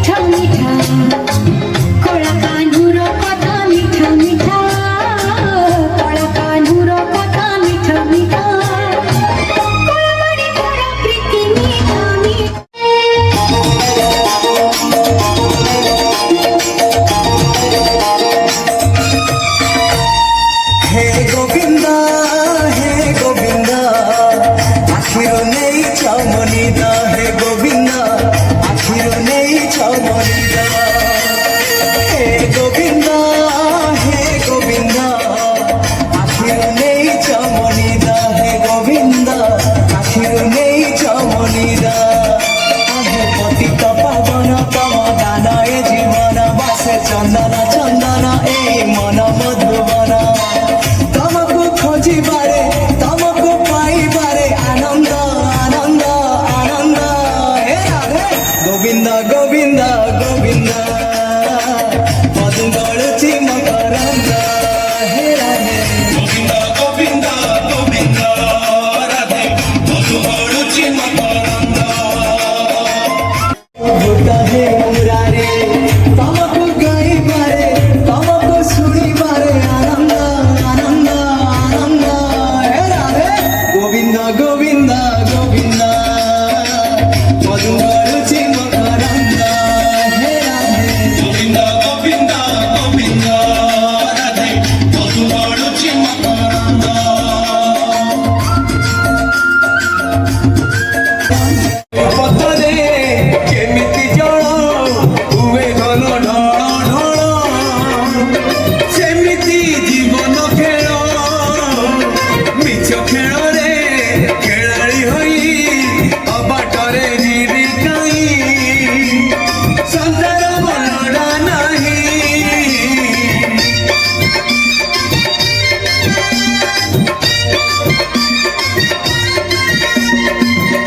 মিঠা মিঠা কলা কানুর কথা মিঠা মিঠা কলা কানুর কথা মিঠা মিঠা কলাবাড়ি করা প্রীতি মিঠা হে গোবিন্দ হে গোবিন্দ আখির নেই চমনিদা হে গোবিন্দ আখির নেই চমনিদা হে গোবিন্দ হে গোবিন্দ আখির নেই চমনিদা হে গোবিন্দ আখির নেই চমনিদা আহে পতিত পাবন তম দান এ জীবন বাসে চন্দন চন্দন এই মন মধুবন তমকু খোঁজিবারে তমকু পাইবারে আনন্দ আনন্দ আনন্দ হে রাধে গোবিন্দ গোবিন্দ গোবিন্দ মধু গড়ুচি মকরন্দ হে রাধে গোবিন্দ গোবিন্দ গোবিন্দ রাধে মধু গড়ুচি মকরন্দ ভূত হে মুরারে তমকু গাইবারে তমকু শুনিবারে আনন্দ আনন্দ আনন্দ হে রাধে গোবিন্দ গোবিন্দ গোবিন্দ মধু গড়ুচি মকরন্দ হে রাধে গোবিন্দ গোবিন্দ গোবিন্দ রাধে মধু গড়ুচি মকরন্দ পথরে କେମିତି ଜଳ ହୁଏ ଘନ ଢଳ ଢଳ ସେମିତି ଜୀବନ ଖେଳ ମିଛ ଖେଳରେ ଖେଳାଳି ହୋଇ ଅବାଟରେ ଯିବି କାହିଁ ସଂସାର ବଲଡ଼ା ନାହିଁ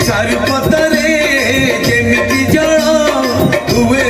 ଚାରିପଟରେ ଯେମିତି ଜଳ ହୁଏ